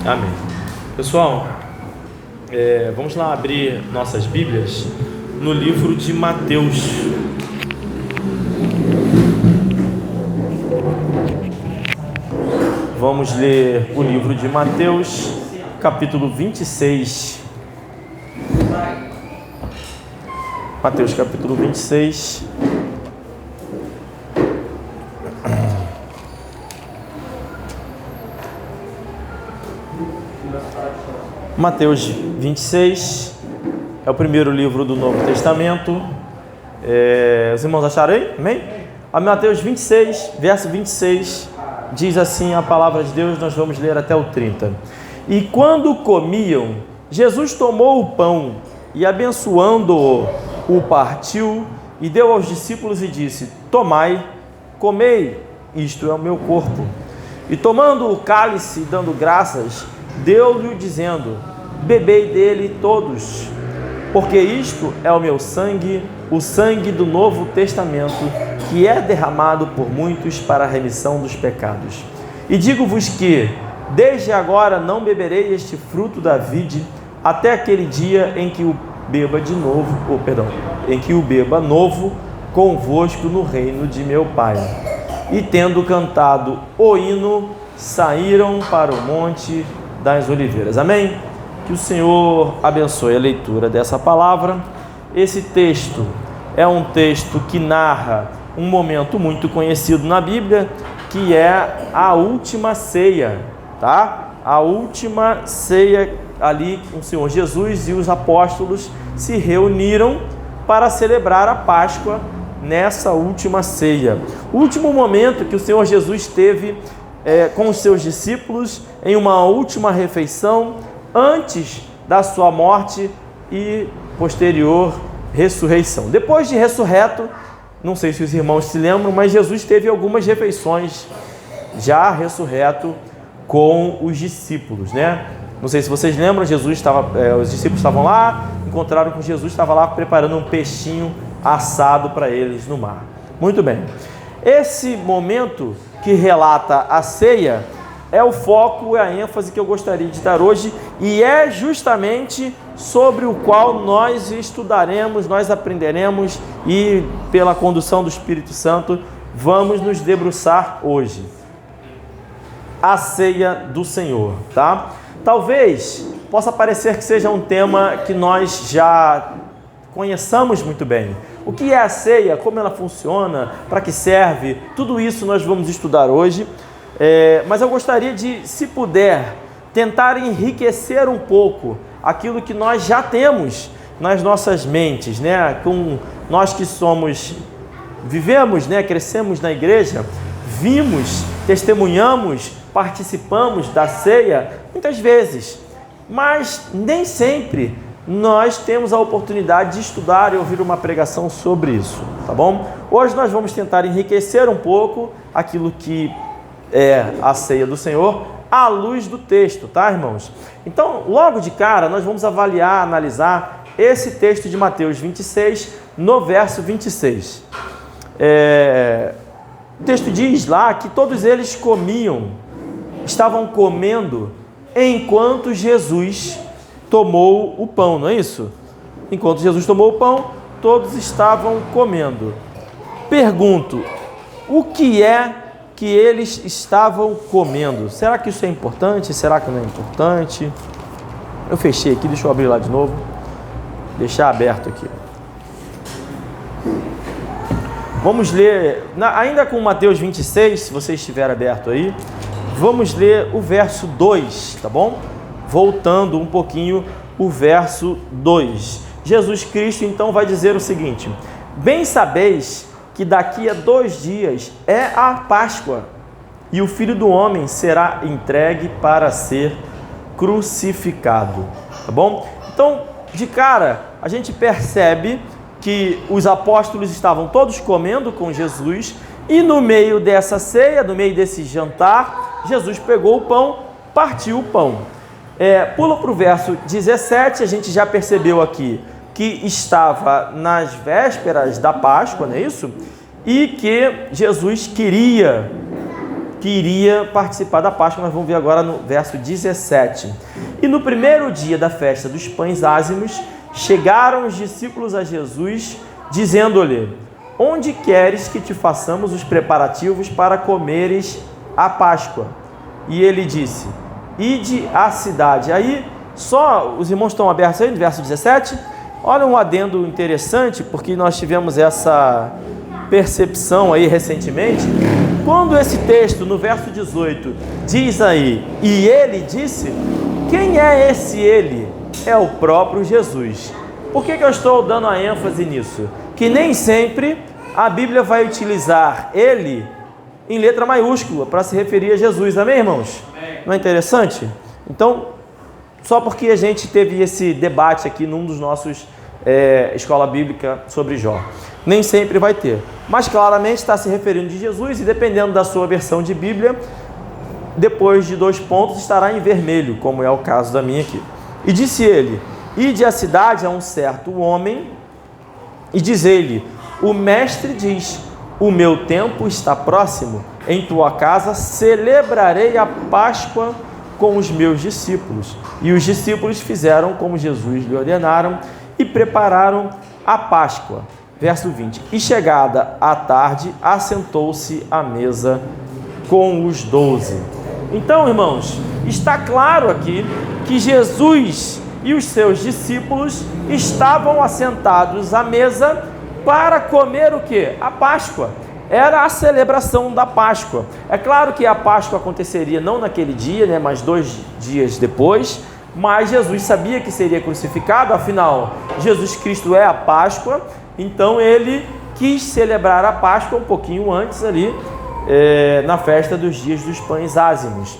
Amém. Pessoal, vamos lá abrir nossas Bíblias no livro de Mateus. Vamos ler o livro de Mateus, capítulo 26. Mateus, capítulo 26. Mateus 26 é o primeiro livro do Novo Testamento. Os irmãos acharam aí? Amém? A Mateus 26, verso 26, diz assim a palavra de Deus, nós vamos ler até o 30. E quando comiam, Jesus tomou o pão e, abençoando-o, o partiu e deu aos discípulos e disse: Tomai, comei, isto é o meu corpo. E tomando o cálice e dando graças, deu-lhe dizendo: Bebei dele todos, porque isto é o meu sangue, o sangue do Novo Testamento, que é derramado por muitos para a remissão dos pecados. E digo-vos que, desde agora, não beberei este fruto da vide, até aquele dia em que o beba novo convosco no reino de meu Pai. E tendo cantado o hino, saíram para o monte das Oliveiras. Amém? Que o Senhor abençoe a leitura dessa palavra. Esse texto é um texto que narra um momento muito conhecido na Bíblia, que é a última ceia, tá? A última ceia ali com o Senhor Jesus e os apóstolos se reuniram para celebrar a Páscoa nessa última ceia. O último momento que o Senhor Jesus teve com os seus discípulos em uma última refeição antes da sua morte e posterior ressurreição. Depois de ressurreto, não sei se os irmãos se lembram, mas Jesus teve algumas refeições já ressurreto com os discípulos, né? Não sei se vocês lembram, os discípulos estavam lá, encontraram com Jesus, estava lá preparando um peixinho assado para eles no mar. Muito bem. Esse momento que relata a ceia é o foco, é a ênfase que eu gostaria de dar hoje, e é justamente sobre o qual nós estudaremos, nós aprenderemos e, pela condução do Espírito Santo, vamos nos debruçar hoje. A ceia do Senhor, tá? Talvez possa parecer que seja um tema que nós já conheçamos muito bem. O que é a ceia, como ela funciona, para que serve, tudo isso nós vamos estudar hoje. Mas eu gostaria de, se puder, tentar enriquecer um pouco aquilo que nós já temos nas nossas mentes, né? Com nós que vivemos, né? Crescemos na igreja, vimos, testemunhamos, participamos da ceia muitas vezes, mas nem sempre nós temos a oportunidade de estudar e ouvir uma pregação sobre isso, tá bom? Hoje nós vamos tentar enriquecer um pouco aquilo que é a ceia do Senhor à luz do texto, tá, irmãos? Então, logo de cara, nós vamos avaliar, analisar esse texto de Mateus 26, no verso 26. O texto diz lá que todos eles estavam comendo enquanto Jesus tomou o pão, não é isso? Enquanto Jesus tomou o pão, todos estavam comendo. Pergunto, o que é que eles estavam comendo? Será que isso é importante? Será que não é importante? Eu fechei aqui, deixa eu abrir lá de novo. Deixar aberto aqui. Vamos ler, ainda com Mateus 26, se você estiver aberto aí, vamos ler o verso 2, tá bom? Voltando um pouquinho, o verso 2. Jesus Cristo então vai dizer o seguinte: Bem sabeis que daqui a 2 dias é a Páscoa, e o Filho do Homem será entregue para ser crucificado. Tá bom? Então, de cara, a gente percebe que os apóstolos estavam todos comendo com Jesus, e no meio dessa ceia, no meio desse jantar, Jesus pegou o pão, partiu o pão. Pula para o verso 17, a gente já percebeu aqui que estava nas vésperas da Páscoa, não é isso? E que Jesus queria que iria participar da Páscoa. Nós vamos ver agora no verso 17. E no primeiro dia da festa dos pães ázimos, chegaram os discípulos a Jesus, dizendo-lhe: onde queres que te façamos os preparativos para comeres a Páscoa? E ele disse: ide à cidade. Aí, só os irmãos estão abertos aí no verso 17. Olha um adendo interessante, porque nós tivemos essa percepção aí recentemente. Quando esse texto, no verso 18, diz aí, e ele disse, quem é esse ele? É o próprio Jesus. Por que eu estou dando a ênfase nisso? Que nem sempre a Bíblia vai utilizar ele em letra maiúscula para se referir a Jesus. Amém, irmãos? Amém. Não é interessante? Então, só porque a gente teve esse debate aqui num dos nossos escola bíblica sobre Jó. Nem sempre vai ter. Mas claramente está se referindo de Jesus, e dependendo da sua versão de Bíblia, depois de 2 pontos estará em vermelho, como é o caso da minha aqui. E disse ele: ide à cidade a um certo homem e diz-lhe: o mestre diz, o meu tempo está próximo, em tua casa celebrarei a Páscoa com os meus discípulos. E os discípulos fizeram como Jesus lhe ordenaram e prepararam a Páscoa. Verso 20. E chegada a tarde, assentou-se à mesa com os 12. Então, irmãos, está claro aqui que Jesus e os seus discípulos estavam assentados à mesa para comer o quê? A Páscoa. Era a celebração da Páscoa. É claro que a Páscoa aconteceria não naquele dia, né, mas 2 dias depois, mas Jesus sabia que seria crucificado, afinal, Jesus Cristo é a Páscoa, então ele quis celebrar a Páscoa um pouquinho antes ali, na festa dos dias dos pães ázimos.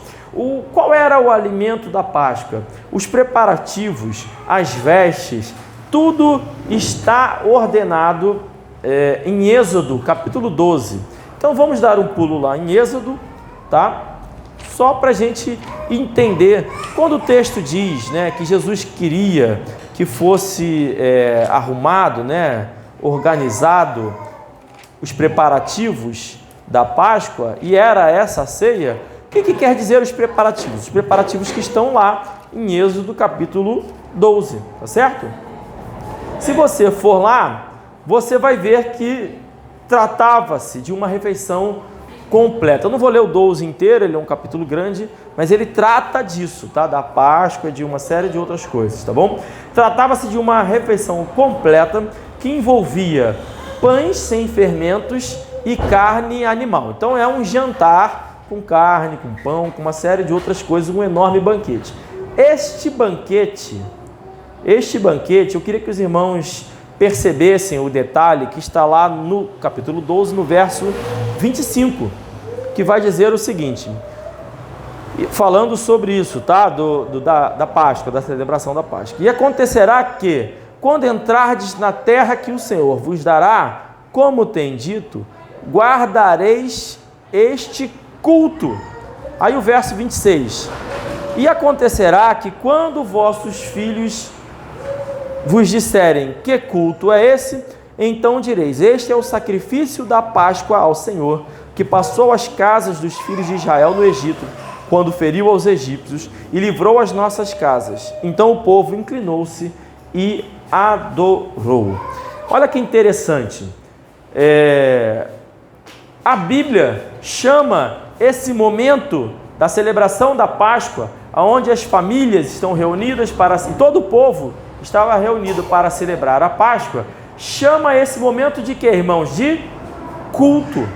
Qual era o alimento da Páscoa? Os preparativos, as vestes, tudo está ordenado em Êxodo, capítulo 12. Então vamos dar um pulo lá em Êxodo, tá? Só para a gente entender, quando o texto diz, né, que Jesus queria que fosse arrumado, né, organizado, os preparativos da Páscoa, e era essa a ceia, o que quer dizer os preparativos? Os preparativos que estão lá em Êxodo capítulo 12, tá certo? Se você for lá, você vai ver que tratava-se de uma refeição completa. Eu não vou ler o 12 inteiro, ele é um capítulo grande, mas ele trata disso, tá? Da Páscoa, de uma série de outras coisas, tá bom? Tratava-se de uma refeição completa que envolvia pães sem fermentos e carne animal. Então é um jantar com carne, com pão, com uma série de outras coisas, um enorme banquete. Este banquete, eu queria que os irmãos percebessem o detalhe que está lá no capítulo 12, no verso 25, que vai dizer o seguinte, falando sobre isso, tá? Da Páscoa, da celebração da Páscoa. E acontecerá que, quando entrardes na terra que o Senhor vos dará, como tem dito, guardareis este culto. Aí o verso 26. E acontecerá que, quando vossos filhos vos disserem: que culto é esse? Então direis: este é o sacrifício da Páscoa ao Senhor, que passou as casas dos filhos de Israel no Egito, quando feriu aos egípcios e livrou as nossas casas. Então o povo inclinou-se e adorou. Olha que interessante. A Bíblia chama esse momento da celebração da Páscoa, onde as famílias estão reunidas todo o povo estava reunido para celebrar a Páscoa, chama esse momento de quê, irmãos? De culto.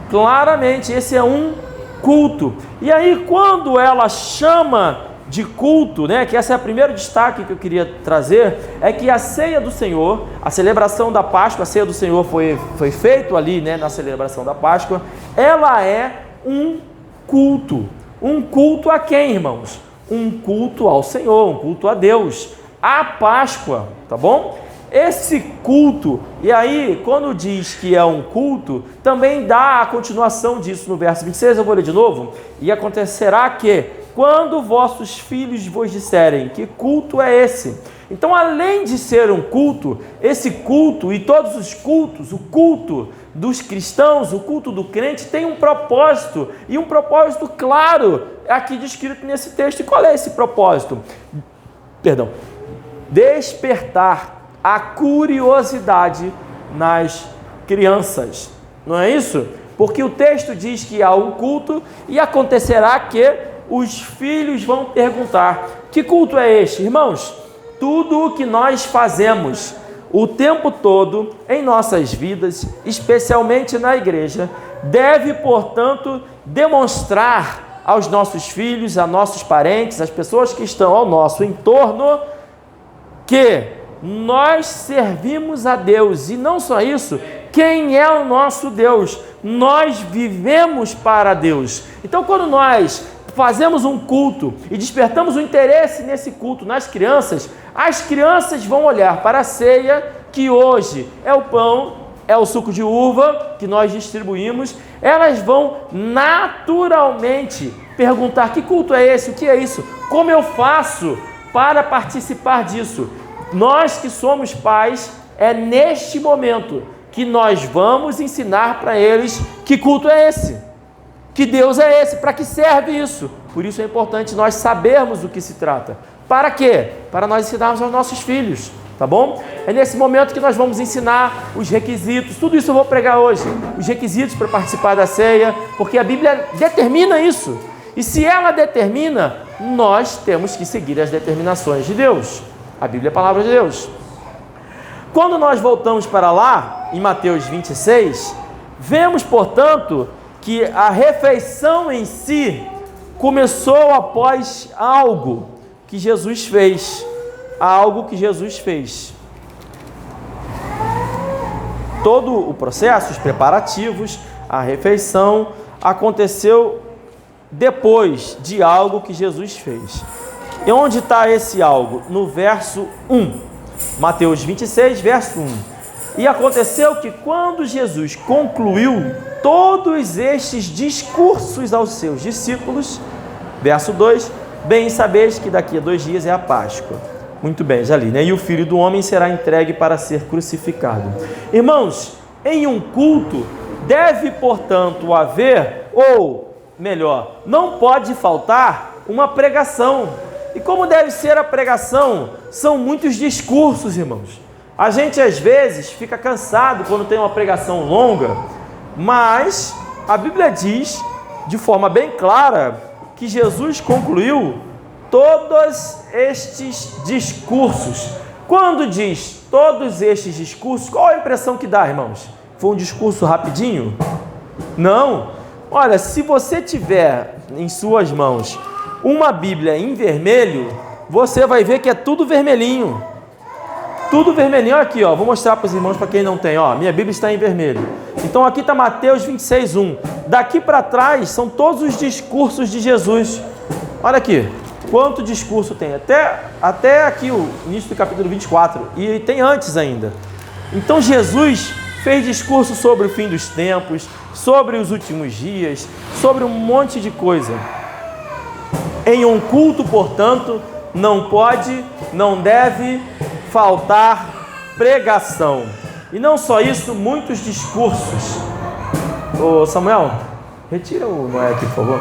Claramente, esse é um culto. E aí, quando ela chama de culto, né, que esse é o primeiro destaque que eu queria trazer, é que a ceia do Senhor, a celebração da Páscoa, a ceia do Senhor foi feito ali, né, na celebração da Páscoa, ela é um culto. Um culto a quem, irmãos? Um culto ao Senhor, um culto a Deus. A Páscoa, tá bom? Esse culto, e aí quando diz que é um culto, também dá a continuação disso no verso 26, eu vou ler de novo. E acontecerá que, quando vossos filhos vos disserem: que culto é esse? Então, além de ser um culto, esse culto e todos os cultos, o culto dos cristãos, o culto do crente, tem um propósito, e um propósito claro, aqui descrito nesse texto. E qual é esse propósito? Despertar a curiosidade nas crianças. Não é isso? Porque o texto diz que há um culto e acontecerá que os filhos vão perguntar: que culto é este? Irmãos, tudo o que nós fazemos o tempo todo em nossas vidas, especialmente na igreja, deve, portanto, demonstrar aos nossos filhos, a nossos parentes, às pessoas que estão ao nosso entorno, que nós servimos a Deus. E não só isso, quem é o nosso Deus? Nós vivemos para Deus. Então, quando nós fazemos um culto e despertamos o interesse nesse culto nas crianças, as crianças vão olhar para a ceia, que hoje é o pão, é o suco de uva que nós distribuímos. Elas vão naturalmente perguntar: que culto é esse? O que é isso? Como eu faço para participar disso? Nós que somos pais, é neste momento que nós vamos ensinar para eles que culto é esse, que Deus é esse, para que serve isso. Por isso é importante nós sabermos do que se trata. Para quê? Para nós ensinarmos aos nossos filhos, tá bom? É nesse momento que nós vamos ensinar os requisitos. Tudo isso eu vou pregar hoje, os requisitos para participar da ceia, porque a Bíblia determina isso. E se ela determina, nós temos que seguir as determinações de Deus. A Bíblia é a palavra de Deus. Quando nós voltamos para lá, em Mateus 26, vemos, portanto, que a refeição em si começou após algo que Jesus fez. Algo que Jesus fez. Todo o processo, os preparativos, a refeição, aconteceu depois de algo que Jesus fez. E onde está esse algo? No verso 1. Mateus 26, verso 1. E aconteceu que quando Jesus concluiu todos estes discursos aos seus discípulos, verso 2, bem sabeis que daqui a 2 dias é a Páscoa. Muito bem, já li, né? E o Filho do Homem será entregue para ser crucificado. Irmãos, em um culto deve, portanto, haver, ou melhor, não pode faltar uma pregação. E como deve ser a pregação? São muitos discursos, irmãos. A gente às vezes fica cansado quando tem uma pregação longa, mas a Bíblia diz de forma bem clara que Jesus concluiu todos estes discursos. Quando diz todos estes discursos, qual a impressão que dá, irmãos? Foi um discurso rapidinho? Não. Olha, se você tiver em suas mãos uma Bíblia em vermelho, você vai ver que é tudo vermelhinho. Tudo vermelhinho. Olha aqui, ó. Vou mostrar para os irmãos, para quem não tem. Ó, minha Bíblia está em vermelho. Então aqui está Mateus 26, 1. Daqui para trás são todos os discursos de Jesus. Olha aqui, quanto discurso tem. Até aqui o início do capítulo 24. E tem antes ainda. Então Jesus fez discurso sobre o fim dos tempos, sobre os últimos dias, sobre um monte de coisa. Em um culto, portanto, não pode, não deve faltar pregação. E não só isso, muitos discursos. Ô Samuel, retira o Noé aqui, por favor.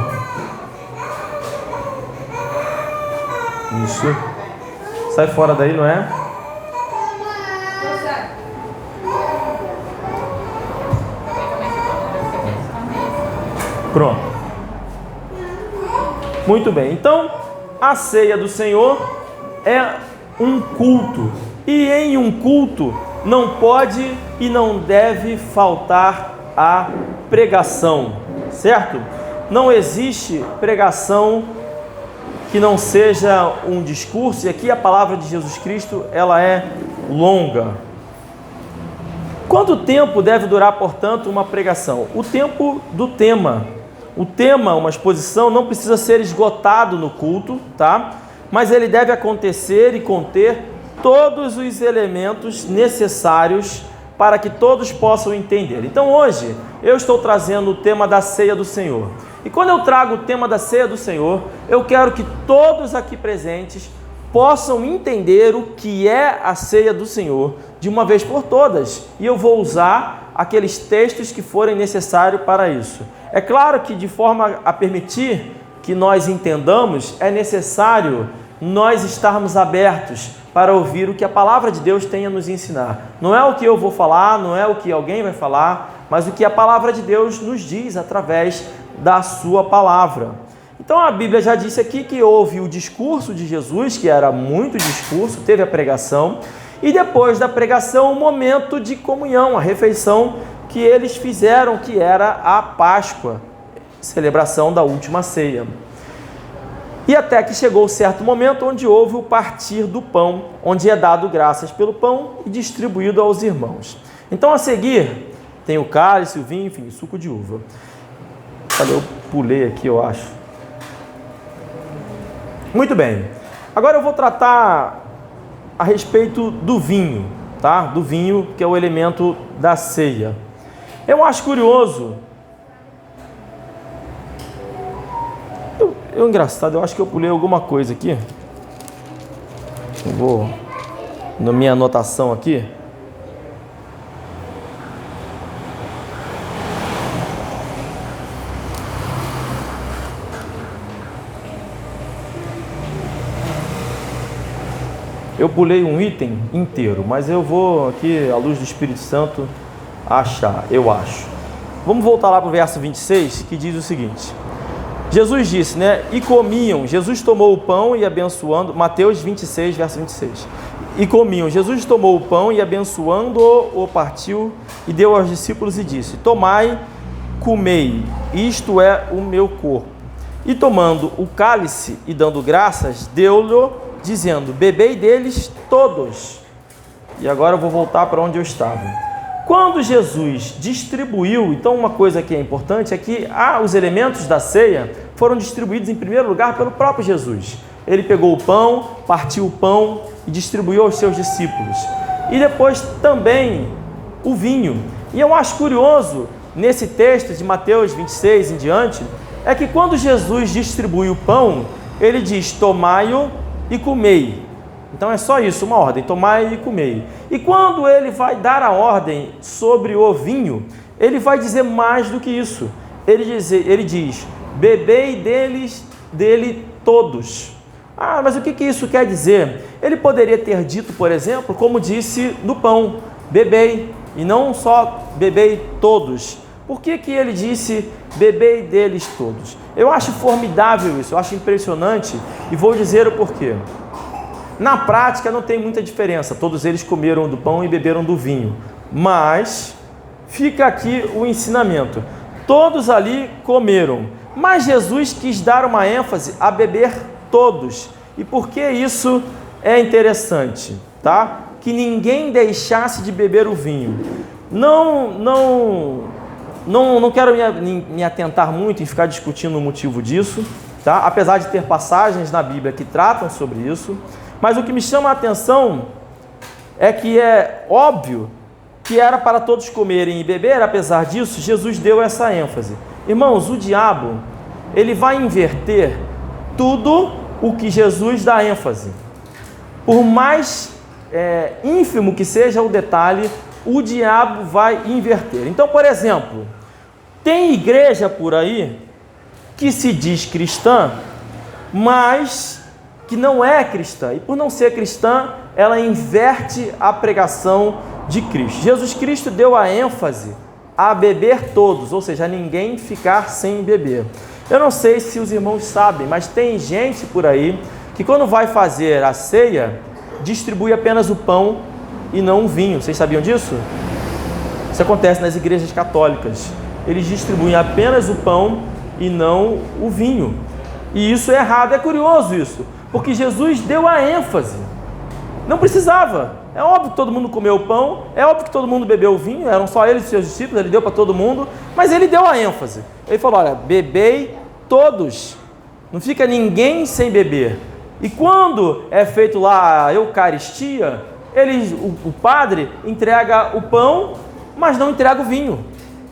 Isso. Sai fora daí, Noé. Pronto. Muito bem, então a ceia do Senhor é um culto, e em um culto não pode e não deve faltar a pregação, certo? Não existe pregação que não seja um discurso, e aqui a palavra de Jesus Cristo, ela é longa. Quanto tempo deve durar, portanto, uma pregação? O tempo do tema. O tema, uma exposição, não precisa ser esgotado no culto, tá? Mas ele deve acontecer e conter todos os elementos necessários para que todos possam entender. Então hoje eu estou trazendo o tema da ceia do Senhor. E quando eu trago o tema da ceia do Senhor, eu quero que todos aqui presentes possam entender o que é a ceia do Senhor, de uma vez por todas, e eu vou usar aqueles textos que forem necessários para isso. É claro que, de forma a permitir que nós entendamos, é necessário nós estarmos abertos para ouvir o que a palavra de Deus tem a nos ensinar. Não é o que eu vou falar, não é o que alguém vai falar, mas o que a palavra de Deus nos diz através da sua palavra. Então a Bíblia já disse aqui que houve o discurso de Jesus, que era muito discurso, teve a pregação, e depois da pregação o momento de comunhão, a refeição que eles fizeram, que era a Páscoa, celebração da última ceia. E até que chegou certo momento onde houve o partir do pão, onde é dado graças pelo pão e distribuído aos irmãos. Então a seguir tem o cálice, o vinho, enfim, suco de uva. Olha, eu pulei aqui, eu acho. Muito bem. Agora eu vou tratar a respeito do vinho, tá? Do vinho, que é o elemento da ceia. Eu acho curioso. Engraçado, eu acho que eu pulei alguma coisa aqui. Eu vou na minha anotação aqui. Eu pulei um item inteiro, mas eu vou aqui, à luz do Espírito Santo, achar, eu acho. Vamos voltar lá para o verso 26, que diz o seguinte. Jesus disse, né? E comiam. Jesus tomou o pão e abençoando. Mateus 26, verso 26. E comiam. Jesus tomou o pão e abençoando-o, o partiu e deu aos discípulos e disse: tomai, comei, isto é o meu corpo. E tomando o cálice e dando graças, deu-lhe, dizendo: bebei deles todos. E agora eu vou voltar para onde eu estava. Quando Jesus distribuiu, então uma coisa que é importante é que os elementos da ceia foram distribuídos em primeiro lugar pelo próprio Jesus. Ele pegou o pão, partiu o pão e distribuiu aos seus discípulos. E depois também o vinho. E eu acho curioso, nesse texto de Mateus 26 em diante, é que quando Jesus distribui o pão, ele diz: tomai-o e comei. Então é só isso, uma ordem: tomai e comei. E quando ele vai dar a ordem sobre o vinho, ele vai dizer mais do que isso. Ele diz: bebei dele todos. Mas o que isso quer dizer? Ele poderia ter dito, por exemplo, como disse no pão: bebei, e não só bebei todos. Por que ele disse bebei deles todos? Eu acho formidável isso, eu acho impressionante, e vou dizer o porquê. Na prática não tem muita diferença, todos eles comeram do pão e beberam do vinho, mas fica aqui o ensinamento: todos ali comeram, mas Jesus quis dar uma ênfase a beber todos. E por que isso é interessante, tá? Que ninguém deixasse de beber o vinho. Não quero me atentar muito em ficar discutindo o motivo disso, tá? Apesar de ter passagens na Bíblia que tratam sobre isso. Mas o que me chama a atenção é que é óbvio que era para todos comerem e beber. Apesar disso, Jesus deu essa ênfase. Irmãos, o diabo, ele vai inverter tudo o que Jesus dá ênfase. Por mais ínfimo que seja o detalhe, o diabo vai inverter. Então, por exemplo, tem igreja por aí que se diz cristã, mas que não é cristã, e por não ser cristã, ela inverte a pregação de Cristo. Jesus Cristo deu a ênfase a beber todos, ou seja, a ninguém ficar sem beber. Eu não sei se os irmãos sabem, mas tem gente por aí que quando vai fazer a ceia, distribui apenas o pão e não o vinho. Vocês sabiam disso? Isso acontece nas igrejas católicas. Eles distribuem apenas o pão e não o vinho. E isso é errado, é curioso isso. Porque Jesus deu a ênfase. Não precisava. É óbvio que todo mundo comeu o pão, é óbvio que todo mundo bebeu o vinho, eram só ele e seus discípulos, ele deu para todo mundo, mas ele deu a ênfase. Ele falou: olha, bebei todos, não fica ninguém sem beber. E quando é feito lá a Eucaristia, o padre entrega o pão, mas não entrega o vinho.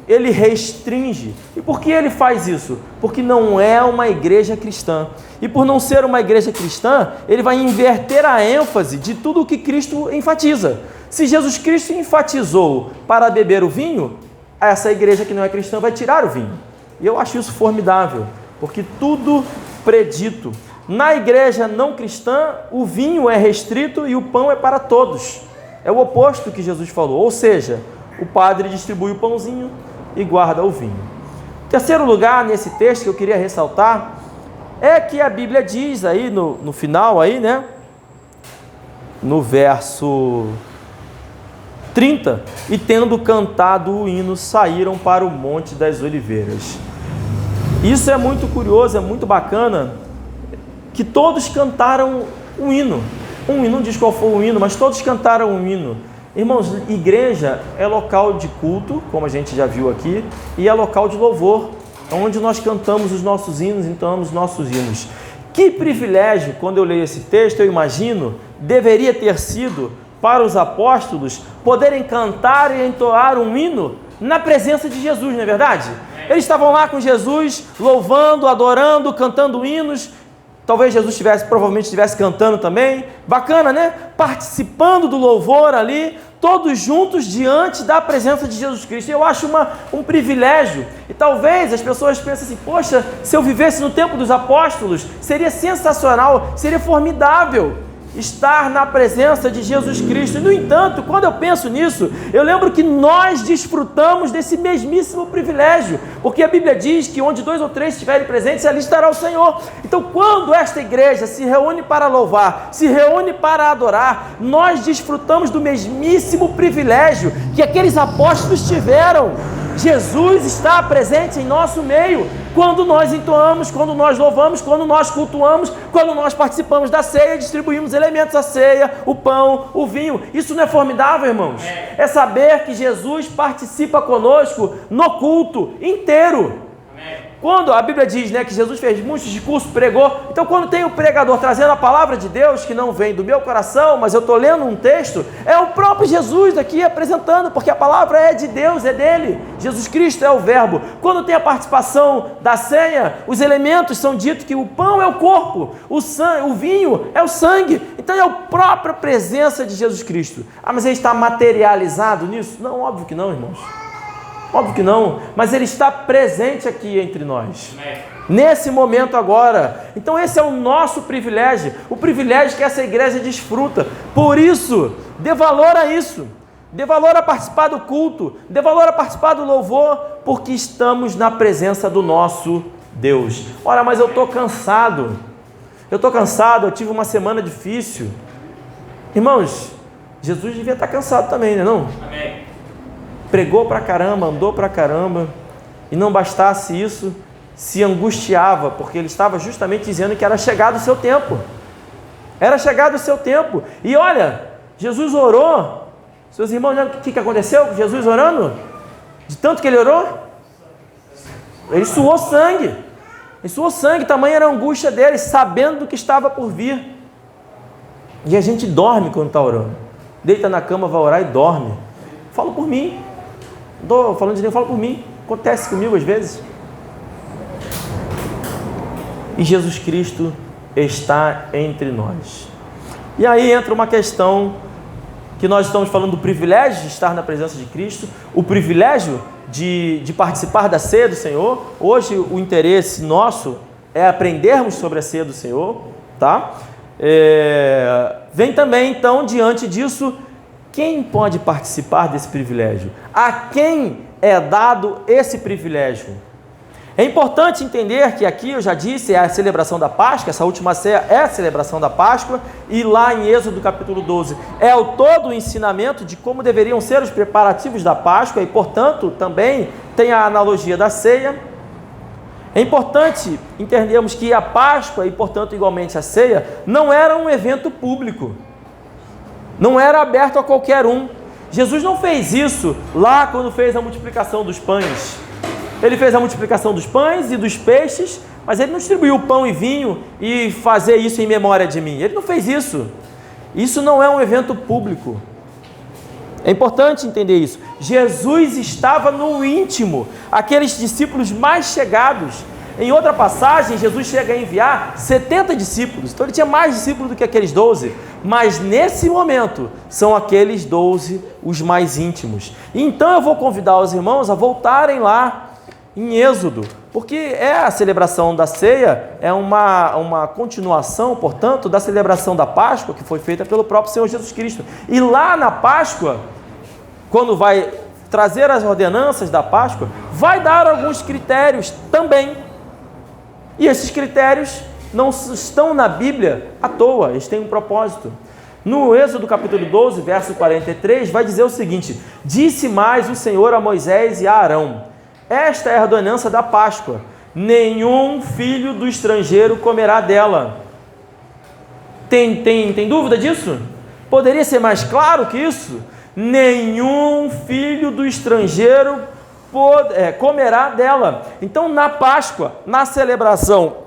ele restringe. E por que ele faz isso? Porque não é uma igreja cristã. E por não ser uma igreja cristã, ele vai inverter a ênfase de tudo o que Cristo enfatiza. Se Jesus Cristo enfatizou para beber o vinho, essa igreja que não é cristã vai tirar o vinho. E eu acho isso formidável, porque tudo predito. Na igreja não cristã, o vinho é restrito e o pão é para todos. É o oposto que Jesus falou, ou seja, o padre distribui o pãozinho e guarda o vinho. Terceiro lugar nesse texto que eu queria ressaltar é que a Bíblia diz aí no final aí, né? No verso 30, e tendo cantado o hino, saíram para o Monte das Oliveiras. Isso é muito curioso, é muito bacana, que todos cantaram um hino. Não diz qual foi o hino, mas todos cantaram um hino. Irmãos, igreja é local de culto, como a gente já viu aqui, e é local de louvor, onde nós cantamos os nossos hinos, entoamos os nossos hinos. Que privilégio, quando eu leio esse texto, eu imagino, deveria ter sido para os apóstolos poderem cantar e entoar um hino na presença de Jesus, não é verdade? Eles estavam lá com Jesus, louvando, adorando, cantando hinos. Talvez Jesus provavelmente estivesse cantando também. Bacana, né? Participando do louvor ali, todos juntos diante da presença de Jesus Cristo. Eu acho um privilégio. E talvez as pessoas pensem assim, poxa, se eu vivesse no tempo dos apóstolos, seria sensacional, seria formidável estar na presença de Jesus Cristo. E, no entanto, quando eu penso nisso, eu lembro que nós desfrutamos desse mesmíssimo privilégio, porque a Bíblia diz que onde 2 ou 3 estiverem presentes, ali estará o Senhor. Então, quando esta igreja se reúne para louvar, se reúne para adorar, nós desfrutamos do mesmíssimo privilégio que aqueles apóstolos tiveram. Jesus está presente em nosso meio, quando nós entoamos, quando nós louvamos, quando nós cultuamos, quando nós participamos da ceia, distribuímos elementos da ceia, o pão, o vinho. Isso não é formidável, irmãos? É saber que Jesus participa conosco no culto inteiro. Quando a Bíblia diz, né, que Jesus fez muitos discursos, pregou, então quando tem o pregador trazendo a palavra de Deus, que não vem do meu coração, mas eu estou lendo um texto, é o próprio Jesus aqui apresentando, porque a palavra é de Deus, é dele, Jesus Cristo é o verbo. Quando tem a participação da ceia, os elementos são ditos que o pão é o corpo, o vinho é o sangue, então é a própria presença de Jesus Cristo. Ah, mas ele está materializado nisso? Não, óbvio que não, irmãos. Óbvio que não, mas ele está presente aqui entre nós, nesse momento agora. Então esse é o nosso privilégio, o privilégio que essa igreja desfruta. Por isso, dê valor a isso, dê valor a participar do culto, dê valor a participar do louvor, porque estamos na presença do nosso Deus. Ora, mas eu estou cansado, eu tive uma semana difícil. Irmãos, Jesus devia estar cansado também, né, não? Amém. Pregou pra caramba, andou pra caramba, e não bastasse isso, se angustiava, porque ele estava justamente dizendo que era chegado o seu tempo. Era chegado o seu tempo. E olha, Jesus orou. Seus irmãos, lembram o que aconteceu com Jesus orando? De tanto que ele orou, ele suou sangue. Ele suou sangue, tamanha era a angústia dele, sabendo do que estava por vir. E a gente dorme quando está orando. Deita na cama, vai orar e dorme. Fala por mim. Estou falando de Deus, fala por mim. Acontece comigo às vezes. E Jesus Cristo está entre nós. E aí entra uma questão que nós estamos falando do privilégio de estar na presença de Cristo, o privilégio de participar da ceia do Senhor. Hoje o interesse nosso é aprendermos sobre a ceia do Senhor, tá? Vem também então diante disso, quem pode participar desse privilégio? A quem é dado esse privilégio? É importante entender que aqui, eu já disse, é a celebração da Páscoa, essa última ceia é a celebração da Páscoa, e lá em Êxodo capítulo 12 é todo o ensinamento de como deveriam ser os preparativos da Páscoa, e portanto também tem a analogia da ceia. É importante entendermos que a Páscoa, e portanto igualmente a ceia, não era um evento público, não era aberto a qualquer um. Jesus não fez isso lá quando fez a multiplicação dos pães. Ele fez a multiplicação dos pães e dos peixes, mas ele não distribuiu pão e vinho e fazer isso em memória de mim. Ele não fez isso. Isso não é um evento público. É importante entender isso. Jesus estava no íntimo, aqueles discípulos mais chegados. Em outra passagem, Jesus chega a enviar 70 discípulos, então ele tinha mais discípulos do que aqueles 12, mas nesse momento, são aqueles 12 os mais íntimos. Então eu vou convidar os irmãos a voltarem lá em Êxodo, porque a celebração da ceia, é uma continuação, portanto, da celebração da Páscoa, que foi feita pelo próprio Senhor Jesus Cristo. E lá na Páscoa, quando vai trazer as ordenanças da Páscoa, vai dar alguns critérios também. E esses critérios não estão na Bíblia à toa, eles têm um propósito. No Êxodo capítulo 12, verso 43, vai dizer o seguinte: disse mais o Senhor a Moisés e a Arão: esta é a ordenança da Páscoa, nenhum filho do estrangeiro comerá dela. Tem dúvida disso? Poderia ser mais claro que isso? Nenhum filho do estrangeiro comerá dela. Então, na Páscoa, na celebração,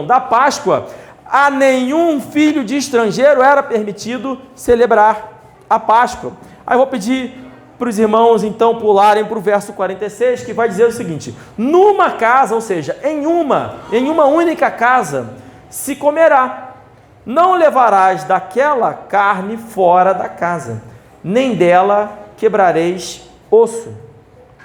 da Páscoa, a nenhum filho de estrangeiro era permitido celebrar a Páscoa. Aí eu vou pedir para os irmãos, então, pularem para o verso 46, que vai dizer o seguinte: numa casa, ou seja, em uma única casa, se comerá. Não levarás daquela carne fora da casa, nem dela quebrareis osso.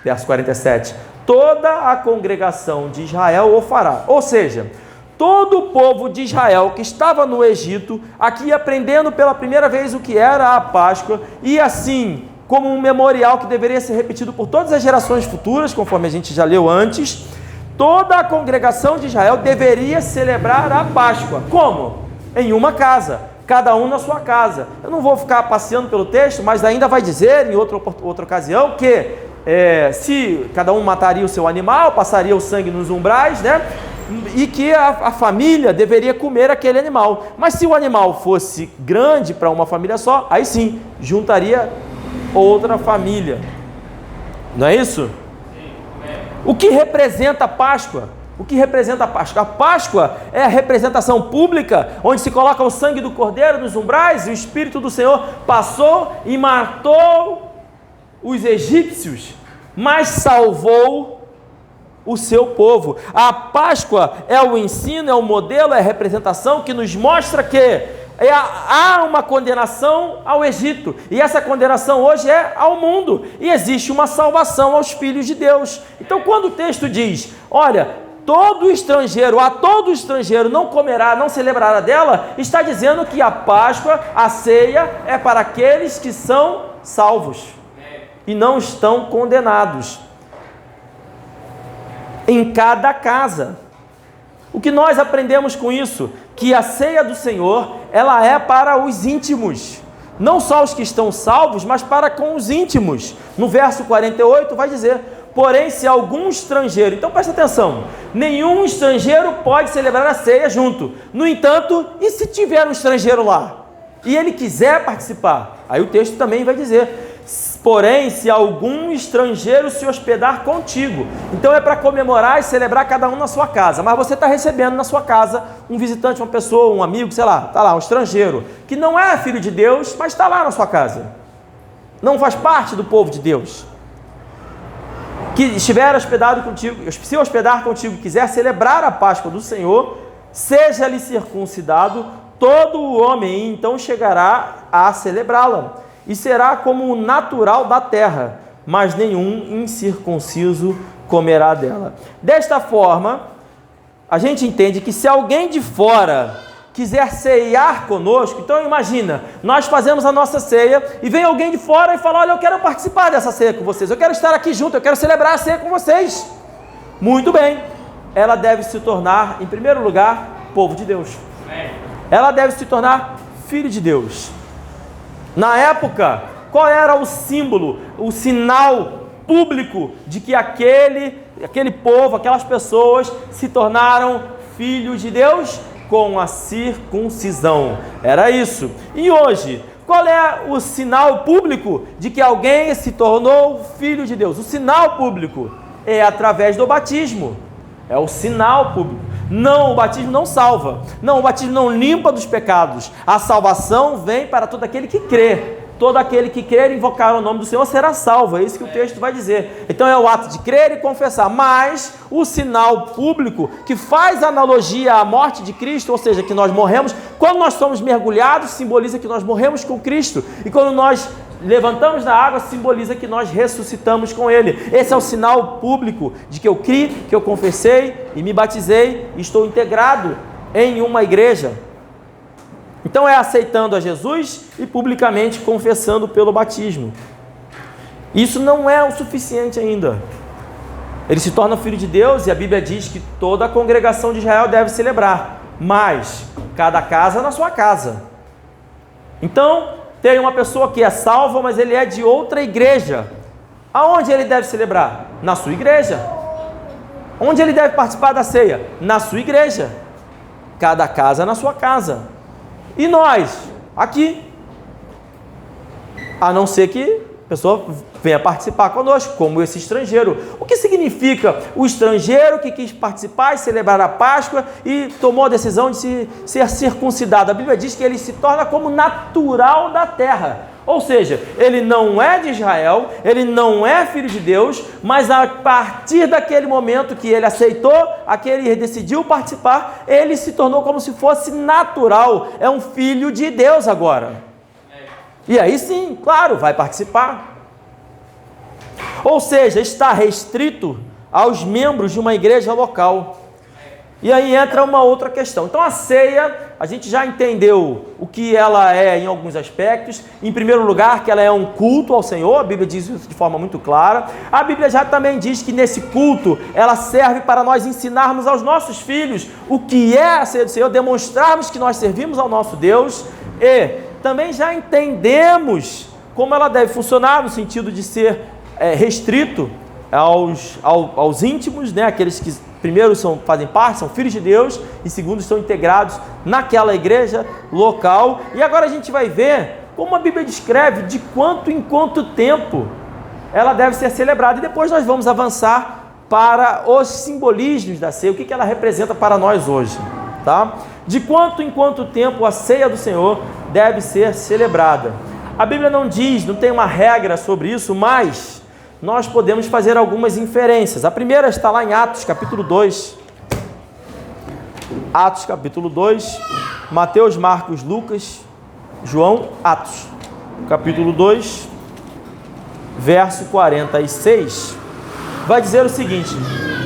Verso 47, toda a congregação de Israel o fará. Ou seja, todo o povo de Israel que estava no Egito, aqui aprendendo pela primeira vez o que era a Páscoa, e assim, como um memorial que deveria ser repetido por todas as gerações futuras, conforme a gente já leu antes, toda a congregação de Israel deveria celebrar a Páscoa. Como? Em uma casa, cada um na sua casa. Eu não vou ficar passeando pelo texto, mas ainda vai dizer, em outra ocasião, que se cada um mataria o seu animal, passaria o sangue nos umbrais, né? E que a família deveria comer aquele animal. Mas se o animal fosse grande para uma família só, aí sim, juntaria outra família. Não é isso? O que representa a Páscoa? O que representa a Páscoa? A Páscoa é a representação pública, onde se coloca o sangue do cordeiro nos umbrais, e o Espírito do Senhor passou e matou os egípcios, mas salvou o seu povo. A Páscoa é o ensino, é o modelo, é a representação que nos mostra que há uma condenação ao Egito, e essa condenação hoje é ao mundo, e existe uma salvação aos filhos de Deus. Então, quando o texto diz, olha, todo estrangeiro não comerá, não celebrará dela, está dizendo que a Páscoa, a ceia, é para aqueles que são salvos e não estão condenados. Em cada casa. O que nós aprendemos com isso? Que a ceia do Senhor, ela é para os íntimos. Não só os que estão salvos, mas para com os íntimos. No verso 48 vai dizer: porém, se algum estrangeiro... Então presta atenção, nenhum estrangeiro pode celebrar a ceia junto. No entanto, e se tiver um estrangeiro lá? E ele quiser participar? Aí o texto também vai dizer: porém, se algum estrangeiro se hospedar contigo. Então é para comemorar e celebrar cada um na sua casa. Mas você está recebendo na sua casa um visitante, uma pessoa, um amigo, sei lá, está lá, um estrangeiro, que não é filho de Deus, mas está lá na sua casa. Não faz parte do povo de Deus. Que estiver hospedado contigo, se hospedar contigo e quiser celebrar a Páscoa do Senhor, seja-lhe circuncidado todo o homem, e então chegará a celebrá-la. E será como o natural da terra, mas nenhum incircunciso comerá dela. Desta forma, a gente entende que se alguém de fora quiser ceiar conosco, então imagina, nós fazemos a nossa ceia e vem alguém de fora e fala: olha, eu quero participar dessa ceia com vocês, eu quero estar aqui junto, eu quero celebrar a ceia com vocês. Muito bem, ela deve se tornar, em primeiro lugar, povo de Deus. Ela deve se tornar filho de Deus. Na época, qual era o símbolo, o sinal público de que aquele povo, aquelas pessoas se tornaram filhos de Deus? Com a circuncisão. Era isso. E hoje, qual é o sinal público de que alguém se tornou filho de Deus? O sinal público é através do batismo. É o sinal público. Não, o batismo não salva. Não, o batismo não limpa dos pecados. A salvação vem para todo aquele que crê. todo aquele que crer e invocar o nome do Senhor será salvo. É isso que o texto vai dizer. Então é o ato de crer e confessar, mas o sinal público que faz analogia à morte de Cristo, ou seja, que nós morremos, quando nós somos mergulhados, simboliza que nós morremos com Cristo, e quando nós levantamos da água, simboliza que nós ressuscitamos com Ele. Esse é o sinal público de que eu criei, que eu confessei e me batizei e estou integrado em uma igreja. Então é aceitando a Jesus e publicamente confessando pelo batismo. Isso não é o suficiente ainda. Ele se torna filho de Deus e a Bíblia diz que toda a congregação de Israel deve celebrar, mas cada casa na sua casa. Então, tem uma pessoa que é salva, mas ele é de outra igreja. Aonde ele deve celebrar? Na sua igreja. Onde ele deve participar da ceia? Na sua igreja. Cada casa na sua casa. E nós, aqui, a não ser que a pessoa venha participar conosco, como esse estrangeiro. O que significa o estrangeiro que quis participar e celebrar a Páscoa e tomou a decisão de ser circuncidado? A Bíblia diz que ele se torna como natural da terra. Ou seja, ele não é de Israel, ele não é filho de Deus, mas a partir daquele momento que ele aceitou, aquele decidiu participar, ele se tornou como se fosse natural, é um filho de Deus agora. E aí sim, claro, vai participar. Ou seja, está restrito aos membros de uma igreja local. E aí entra uma outra questão. Então a ceia, a gente já entendeu o que ela é em alguns aspectos. Em primeiro lugar, que ela é um culto ao Senhor, a Bíblia diz isso de forma muito clara. A Bíblia já também diz que nesse culto, ela serve para nós ensinarmos aos nossos filhos o que é a ceia do Senhor, demonstrarmos que nós servimos ao nosso Deus e também já entendemos como ela deve funcionar no sentido de ser restrito aos íntimos, né? Aqueles que primeiro fazem parte, são filhos de Deus, e segundo, estão integrados naquela igreja local. E agora a gente vai ver como a Bíblia descreve de quanto em quanto tempo ela deve ser celebrada, e depois nós vamos avançar para os simbolismos da ceia, o que ela representa para nós hoje, tá? De quanto em quanto tempo a ceia do Senhor deve ser celebrada. A Bíblia não diz, não tem uma regra sobre isso, mas nós podemos fazer algumas inferências. A primeira está lá em Atos, capítulo 2. Atos, capítulo 2. Mateus, Marcos, Lucas, João, Atos. Capítulo 2, verso 46. Vai dizer o seguinte: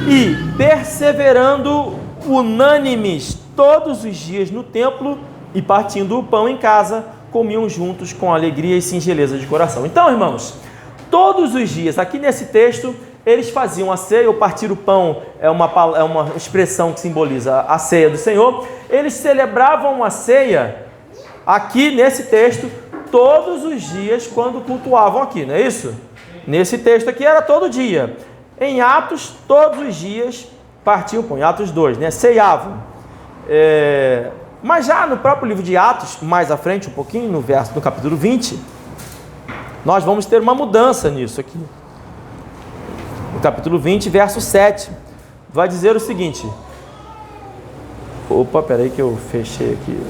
e perseverando unânimes todos os dias no templo e partindo o pão em casa, comiam juntos com alegria e singeleza de coração. Então, irmãos, todos os dias, aqui nesse texto, eles faziam a ceia. O partir o pão é uma expressão que simboliza a ceia do Senhor. Eles celebravam a ceia, aqui nesse texto, todos os dias quando cultuavam aqui, não é isso? Nesse texto aqui era todo dia. Em Atos, todos os dias partiam o pão. Em Atos 2, né? Ceiavam. Mas já no próprio livro de Atos, mais à frente um pouquinho, no capítulo 20... nós vamos ter uma mudança nisso aqui. No capítulo 20, verso 7, vai dizer o seguinte. Opa, peraí que eu fechei aqui.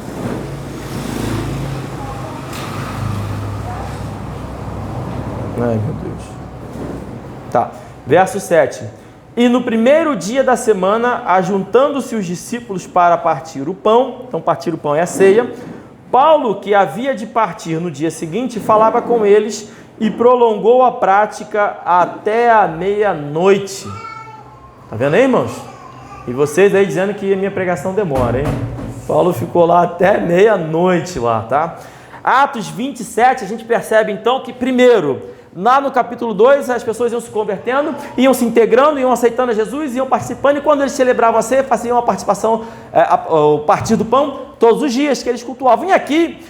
Ai, meu Deus. Tá, verso 7. E no primeiro dia da semana, ajuntando-se os discípulos para partir o pão, então partir o pão é a ceia, Paulo, que havia de partir no dia seguinte, falava com eles e prolongou a prática até a meia-noite. Tá vendo aí, irmãos? E vocês aí dizendo que a minha pregação demora, hein? Paulo ficou lá até meia-noite lá, tá? Atos 27, a gente percebe então que primeiro, lá no capítulo 2, as pessoas iam se convertendo, iam se integrando, iam aceitando a Jesus, iam participando, e quando eles celebravam a ceia, faziam a participação, o partir do pão, todos os dias que eles cultuavam. E aqui,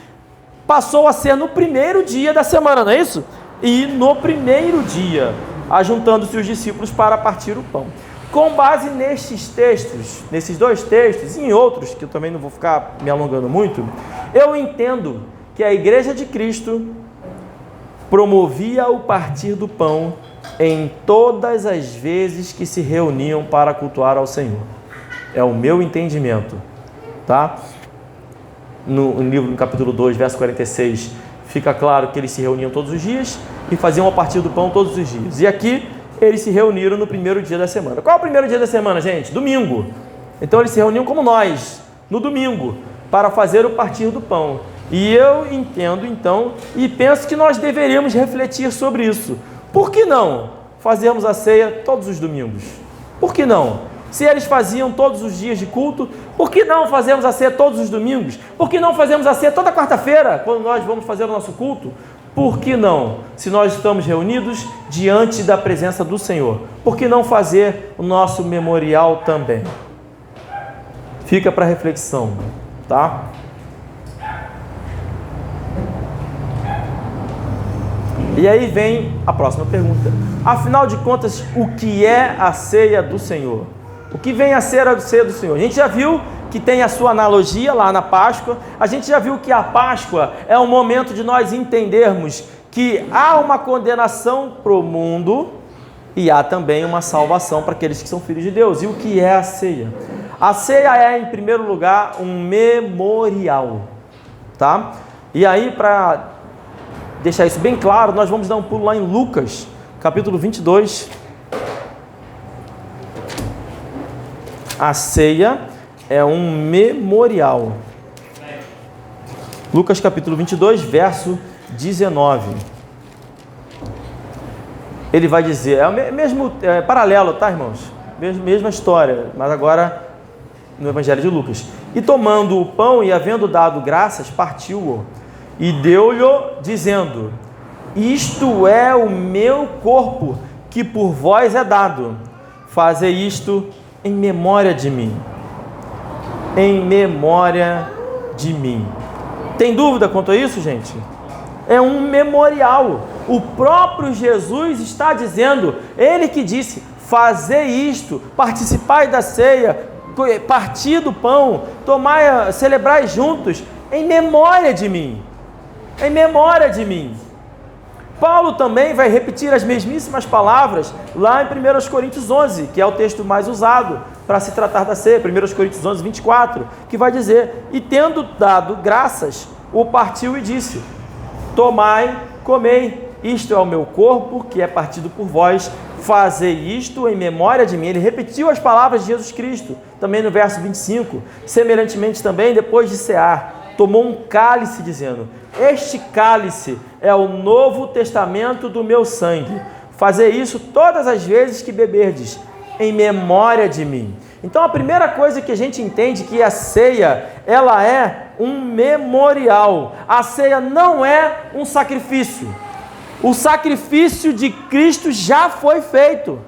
passou a ser no primeiro dia da semana, não é isso? E no primeiro dia, ajuntando-se os discípulos para partir o pão. Com base nesses textos, nesses dois textos, e em outros, que eu também não vou ficar me alongando muito, eu entendo que a Igreja de Cristo promovia o partir do pão em todas as vezes que se reuniam para cultuar ao Senhor. É o meu entendimento, tá? No livro, no capítulo 2, verso 46, Fica claro que eles se reuniam todos os dias e faziam a partir do pão todos os dias. E aqui eles se reuniram no primeiro dia da semana. Qual é o primeiro dia da semana, gente? Domingo. Então eles se reuniam como nós, no domingo, para fazer o partir do pão. E eu entendo então e penso que nós deveríamos refletir sobre isso. Por que não fazermos a ceia todos os domingos? Por que não? Se eles faziam todos os dias de culto, por que não fazemos a ceia todos os domingos? Por que não fazemos a ceia toda quarta-feira, quando nós vamos fazer o nosso culto? Por que não? Se nós estamos reunidos diante da presença do Senhor, por que não fazer o nosso memorial também? Fica para reflexão, tá? E aí vem a próxima pergunta. Afinal de contas, o que é a ceia do Senhor? O que vem a ser a ceia do Senhor? A gente já viu que tem a sua analogia lá na Páscoa. A gente já viu que a Páscoa é um momento de nós entendermos que há uma condenação para o mundo e há também uma salvação para aqueles que são filhos de Deus. E o que é a ceia? A ceia é, em primeiro lugar, um memorial, tá? E aí, para deixar isso bem claro, nós vamos dar um pulo lá em Lucas, capítulo 22. A ceia é um memorial. Lucas capítulo 22, verso 19. Ele vai dizer, é paralelo, tá, irmãos? Mesma história, mas agora no Evangelho de Lucas. E tomando o pão e havendo dado graças, partiu-o e deu-lhe, dizendo: isto é o meu corpo, que por vós é dado. Fazei isto em memória de mim. Em memória de mim. Tem dúvida quanto a isso, gente? É um memorial. O próprio Jesus está dizendo, ele que disse: fazei isto, participai da ceia, partir do pão, tomai, celebrai juntos, em memória de mim. Em memória de mim. Paulo também vai repetir as mesmíssimas palavras lá em 1 Coríntios 11, que é o texto mais usado para se tratar da ceia, 1 Coríntios 11, 24, que vai dizer: e tendo dado graças, o partiu e disse: tomai, comei, isto é o meu corpo, que é partido por vós, fazei isto em memória de mim. Ele repetiu as palavras de Jesus Cristo, também no verso 25, semelhantemente também, depois de cear, tomou um cálice, dizendo: este cálice é o novo testamento do meu sangue. Fazei isso todas as vezes que beberdes, em memória de mim. Então a primeira coisa que a gente entende que a ceia, ela é um memorial. A ceia não é um sacrifício. O sacrifício de Cristo já foi feito.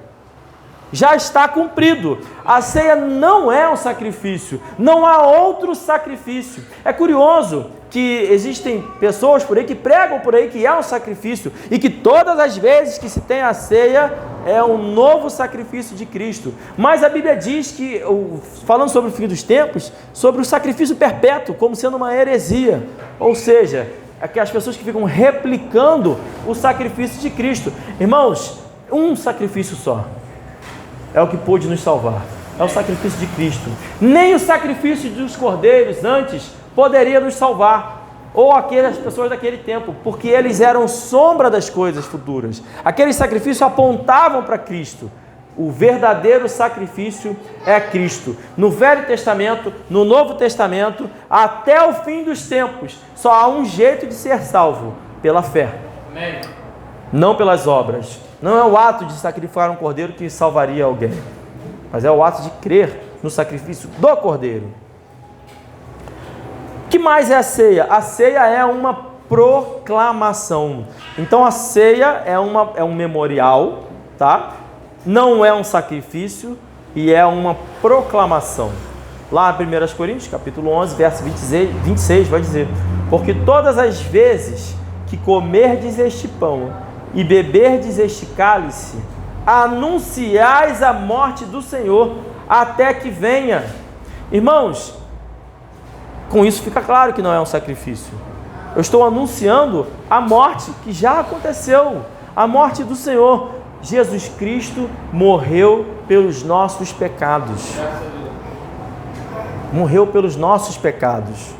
Já está cumprido. A ceia não é um sacrifício, não há outro sacrifício. É curioso que existem pessoas por aí que pregam por aí que é um sacrifício e que todas as vezes que se tem a ceia é um novo sacrifício de Cristo. Mas a Bíblia diz que, falando sobre o fim dos tempos, sobre o sacrifício perpétuo como sendo uma heresia, ou seja, aquelas pessoas que ficam replicando o sacrifício de Cristo. Irmãos, um sacrifício só é o que pôde nos salvar, é o sacrifício de Cristo. Nem o sacrifício dos cordeiros antes poderia nos salvar, ou aquelas pessoas daquele tempo, porque eles eram sombra das coisas futuras. Aqueles sacrifícios apontavam para Cristo. O verdadeiro sacrifício é Cristo. No Velho Testamento, no Novo Testamento, até o fim dos tempos, só há um jeito de ser salvo: pela fé. Amém. Não pelas obras. Não é o ato de sacrificar um cordeiro que salvaria alguém, mas é o ato de crer no sacrifício do cordeiro. O que mais é a ceia? A ceia é uma proclamação. Então a ceia é um memorial, tá? Não é um sacrifício e é uma proclamação. Lá em 1 Coríntios, capítulo 11, verso 26, vai dizer: porque todas as vezes que comerdes este pão e beberdes este cálice, anunciais a morte do Senhor até que venha. Irmãos, com isso fica claro que não é um sacrifício. Eu estou anunciando a morte que já aconteceu, a morte do Senhor. Jesus Cristo morreu pelos nossos pecados. Morreu pelos nossos pecados.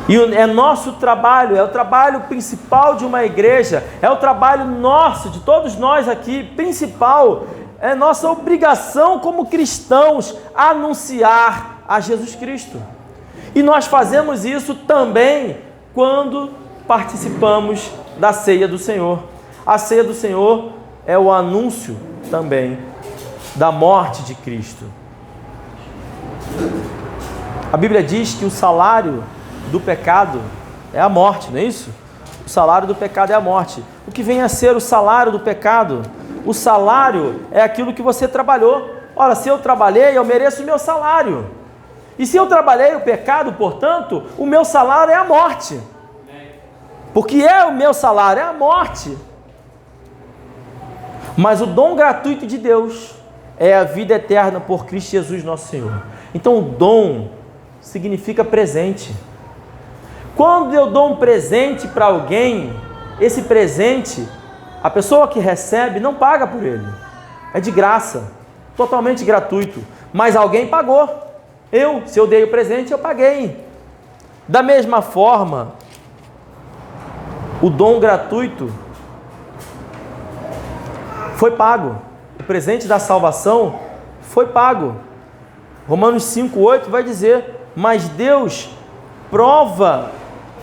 E é nosso trabalho, é o trabalho principal de uma igreja, é o trabalho nosso, de todos nós aqui, principal, é nossa obrigação como cristãos anunciar a Jesus Cristo. E nós fazemos isso também quando participamos da ceia do Senhor. A ceia do Senhor é o anúncio também da morte de Cristo. A Bíblia diz que o salário do pecado é a morte, não é isso? O salário do pecado é a morte. O que vem a ser o salário do pecado? O salário é aquilo que você trabalhou. Ora, se eu trabalhei, eu mereço o meu salário. E se eu trabalhei o pecado, portanto, o meu salário é a morte. Porque é o meu salário, é a morte. Mas o dom gratuito de Deus é a vida eterna por Cristo Jesus nosso Senhor. Então o dom significa presente. Quando eu dou um presente para alguém, esse presente, a pessoa que recebe não paga por ele. É de graça, totalmente gratuito. Mas alguém pagou. Se eu dei o presente, eu paguei. Da mesma forma, o dom gratuito foi pago. O presente da salvação foi pago. Romanos 5,8 vai dizer: mas Deus prova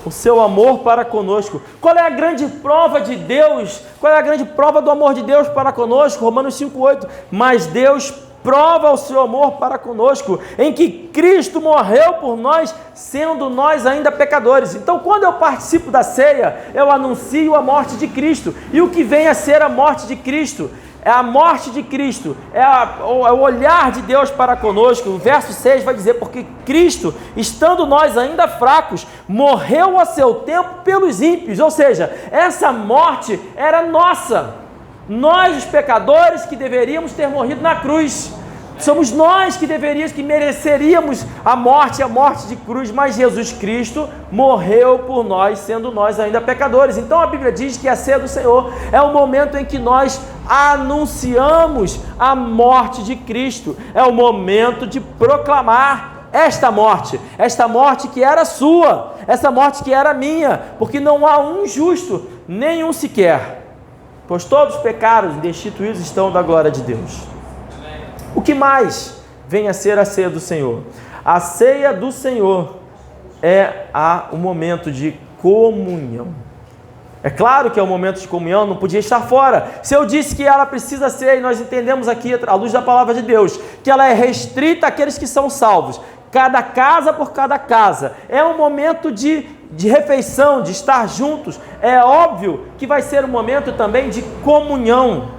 o seu amor para conosco. Qual é a grande prova de Deus? Qual é a grande prova do amor de Deus para conosco? Romanos 5,8. Mas Deus prova o seu amor para conosco, em que Cristo morreu por nós, sendo nós ainda pecadores. Então, quando eu participo da ceia, eu anuncio a morte de Cristo. E o que vem a ser a morte de Cristo? É a morte de Cristo, é o olhar de Deus para conosco. O verso 6 vai dizer: porque Cristo, estando nós ainda fracos, morreu a seu tempo pelos ímpios. Ou seja, essa morte era nossa. Nós, os pecadores, que deveríamos ter morrido na cruz. Somos nós que mereceríamos a morte de cruz, mas Jesus Cristo morreu por nós, sendo nós ainda pecadores. Então a Bíblia diz que a ceia do Senhor é o momento em que nós anunciamos a morte de Cristo, é o momento de proclamar esta morte que era sua, essa morte que era minha, porque não há um justo, nenhum sequer, pois todos pecaram e destituídos estão da glória de Deus. O que mais vem a ser a ceia do Senhor? A ceia do Senhor é o momento de comunhão. É claro que é um momento de comunhão, não podia estar fora. Se eu disse que ela precisa ser, e nós entendemos aqui, à luz da palavra de Deus, que ela é restrita àqueles que são salvos, cada casa por cada casa, é um momento de refeição, de estar juntos. É óbvio que vai ser um momento também de comunhão.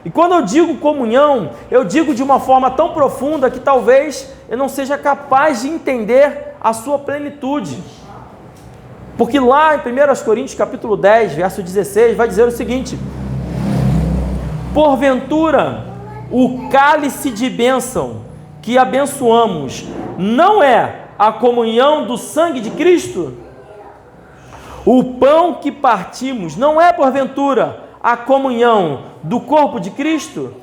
E quando eu digo comunhão, eu digo de uma forma tão profunda que talvez eu não seja capaz de entender a sua plenitude. Porque lá em 1 Coríntios capítulo 10, verso 16, vai dizer o seguinte: porventura, o cálice de bênção que abençoamos não é a comunhão do sangue de Cristo? O pão que partimos não é, porventura, a comunhão do corpo de Cristo?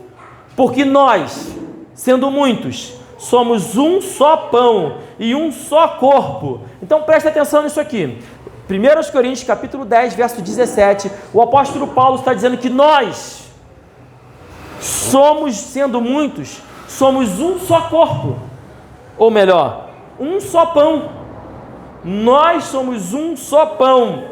Porque nós, sendo muitos, somos um só pão e um só corpo. Então preste atenção nisso aqui. 1 Coríntios capítulo 10, verso 17, o apóstolo Paulo está dizendo que nós somos, sendo muitos, somos um só corpo. Ou melhor, um só pão. Nós somos um só pão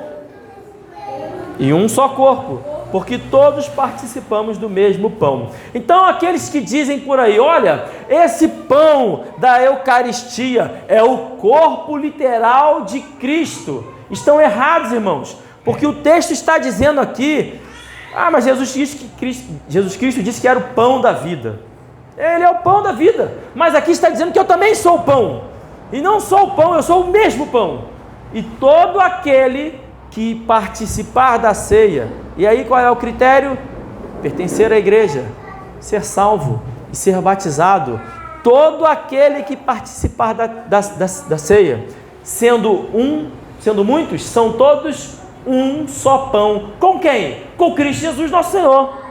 e um só corpo, porque todos participamos do mesmo pão. Então aqueles que dizem por aí: olha, esse pão da Eucaristia é o corpo literal de Cristo, estão errados, irmãos, porque o texto está dizendo aqui: mas Jesus Cristo disse que era o pão da vida. Ele é o pão da vida, mas aqui está dizendo que eu também sou o pão, e não sou o pão, eu sou o mesmo pão. E todo aquele que participar da ceia, e aí qual é o critério? Pertencer à igreja, ser salvo e ser batizado. Todo aquele que participar da ceia, sendo muitos, são todos um só pão. Com quem? Com Cristo Jesus nosso Senhor.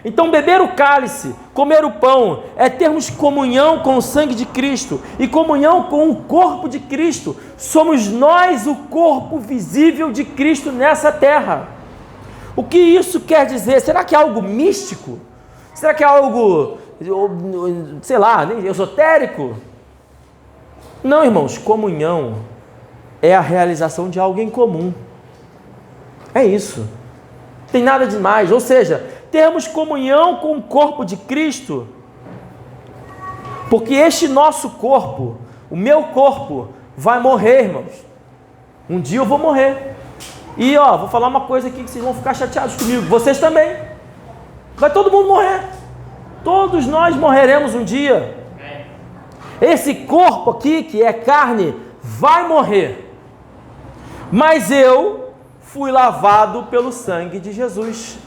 Então, beber o cálice, comer o pão, é termos comunhão com o sangue de Cristo e comunhão com o corpo de Cristo. Somos nós o corpo visível de Cristo nessa terra. O que isso quer dizer? Será que é algo místico? Será que é algo, sei lá, esotérico? Não, irmãos, comunhão é a realização de algo em comum. É isso. Tem nada demais, ou seja, termos comunhão com o corpo de Cristo, porque este nosso corpo, o meu corpo, vai morrer, irmãos. Um dia eu vou morrer. E vou falar uma coisa aqui que vocês vão ficar chateados comigo, vocês também. Vai todo mundo morrer. Todos nós morreremos um dia. Esse corpo aqui, que é carne, vai morrer. Mas eu fui lavado pelo sangue de Jesus.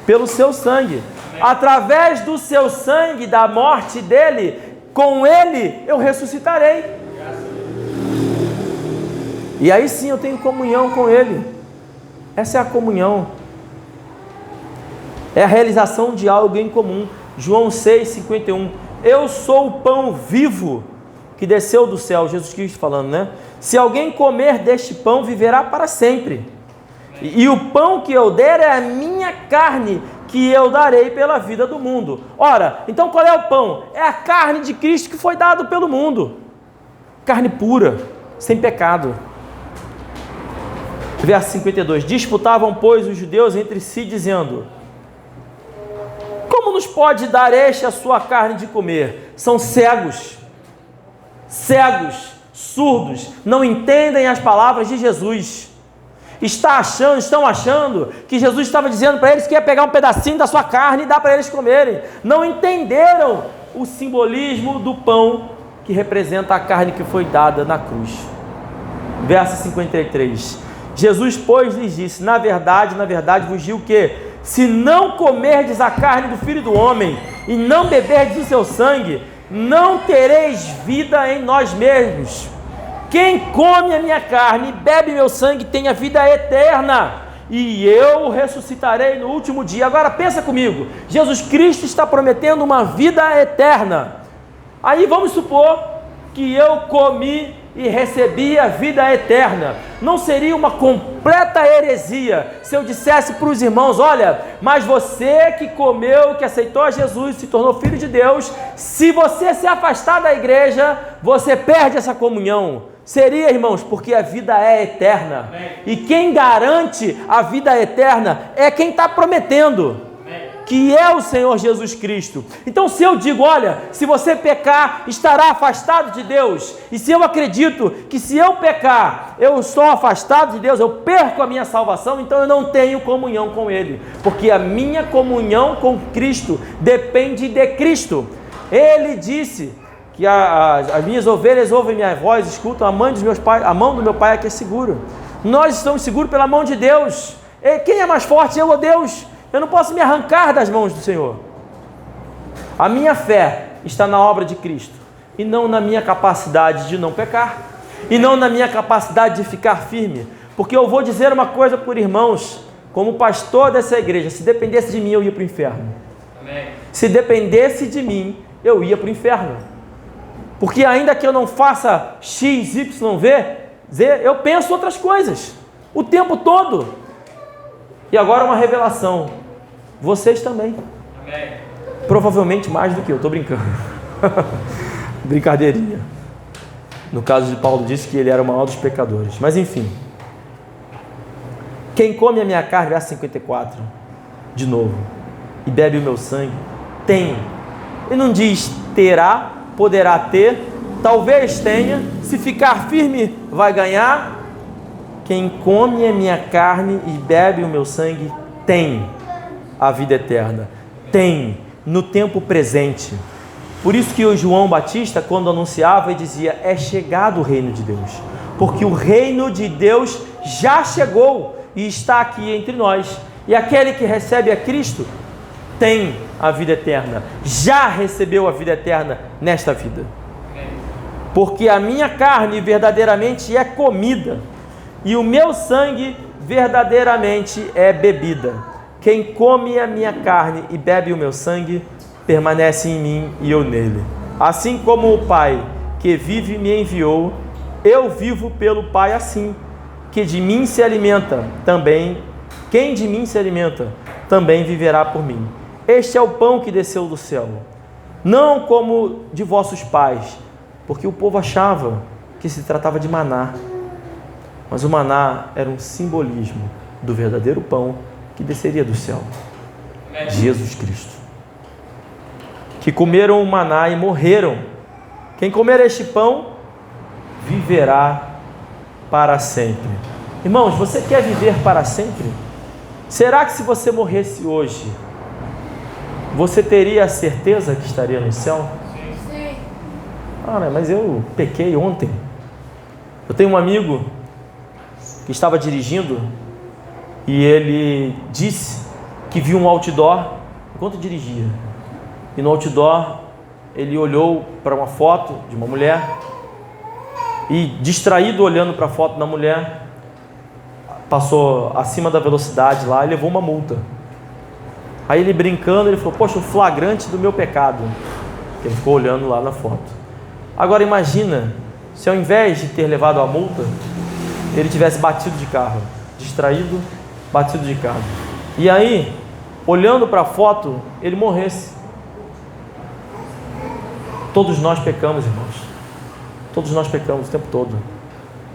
Pelo seu sangue. Através do seu sangue, da morte dele, com ele eu ressuscitarei. E aí sim eu tenho comunhão com ele. Essa é a comunhão. É a realização de algo em comum. João 6,51. Eu sou o pão vivo que desceu do céu. Jesus Cristo falando, né? Se alguém comer deste pão, viverá para sempre. E o pão que eu der é a minha carne, que eu darei pela vida do mundo. Ora, então qual é o pão? É a carne de Cristo que foi dado pelo mundo. Carne pura, sem pecado. Verso 52. Disputavam, pois, os judeus entre si, dizendo: como nos pode dar este a sua carne de comer? São cegos, surdos, não entendem as palavras de Jesus. Estão achando que Jesus estava dizendo para eles que ia pegar um pedacinho da sua carne e dar para eles comerem. Não entenderam o simbolismo do pão que representa a carne que foi dada na cruz. Verso 53. Jesus, pois, lhes disse: na verdade vos digo que, se não comerdes a carne do Filho do Homem e não beberdes o seu sangue, não tereis vida em nós mesmos. Quem come a minha carne e bebe meu sangue tem a vida eterna, e eu o ressuscitarei no último dia. Agora pensa comigo, Jesus Cristo está prometendo uma vida eterna. Aí vamos supor que eu comi e recebi a vida eterna. Não seria uma completa heresia se eu dissesse para os irmãos: olha, mas você que comeu, que aceitou a Jesus, se tornou filho de Deus, se você se afastar da igreja, você perde essa comunhão. Seria, irmãos, porque a vida é eterna. E quem garante a vida eterna é quem está prometendo, que é o Senhor Jesus Cristo. Então, se eu digo: olha, se você pecar, estará afastado de Deus, e se eu acredito que se eu pecar, eu estou afastado de Deus, eu perco a minha salvação, então eu não tenho comunhão com Ele, porque a minha comunhão com Cristo depende de Cristo. Ele disse que as minhas ovelhas ouvem minha voz, escutam a mão do meu Pai é que é seguro. Nós estamos seguros pela mão de Deus. E quem é mais forte? Eu ou Deus? Eu não posso me arrancar das mãos do Senhor. A minha fé está na obra de Cristo, e não na minha capacidade de não pecar, e não na minha capacidade de ficar firme. Porque eu vou dizer uma coisa por irmãos, como pastor dessa igreja: se dependesse de mim, eu ia para o inferno. Amém. Se dependesse de mim, eu ia para o inferno. Porque ainda que eu não faça X, Y, Z, eu penso outras coisas o tempo todo. E agora uma revelação: vocês também. Amém. Provavelmente mais do que eu, estou brincando. Brincadeirinha. No caso de Paulo, disse que ele era o maior dos pecadores. Mas enfim. Quem come a minha carne, verso 54, de novo, e bebe o meu sangue, tem. Ele não diz terá, poderá ter, talvez tenha, se ficar firme vai ganhar. Quem come a minha carne e bebe o meu sangue tem a vida eterna, tem no tempo presente. Por isso que o João Batista, quando anunciava, ele dizia: é chegado o reino de Deus, porque o reino de Deus já chegou e está aqui entre nós. E aquele que recebe a Cristo tem a vida eterna, já recebeu a vida eterna nesta vida. Porque a minha carne verdadeiramente é comida, e o meu sangue verdadeiramente é bebida. Quem come a minha carne e bebe o meu sangue, permanece em mim e eu nele. Assim como o Pai que vive me enviou, eu vivo pelo Pai, assim que de mim se alimenta também, quem de mim se alimenta, também viverá por mim. Este é o pão que desceu do céu, não como de vossos pais, porque o povo achava que se tratava de maná, mas o maná era um simbolismo do verdadeiro pão que desceria do céu, Jesus Cristo. Que comeram o maná e morreram. Quem comer este pão viverá para sempre. Irmãos, você quer viver para sempre? Será que se você morresse hoje, você teria a certeza que estaria no céu? Sim. Mas eu pequei ontem. Eu tenho um amigo que estava dirigindo e ele disse que viu um outdoor enquanto dirigia. E no outdoor ele olhou para uma foto de uma mulher e, distraído olhando para a foto da mulher, passou acima da velocidade lá e levou uma multa. Aí ele brincando, ele falou: poxa, o flagrante do meu pecado. Ele ficou olhando lá na foto. Agora imagina se ao invés de ter levado a multa, ele tivesse batido de carro, distraído, batido de carro. E aí, olhando para a foto, ele morresse. Todos nós pecamos, irmãos. Todos nós pecamos o tempo todo.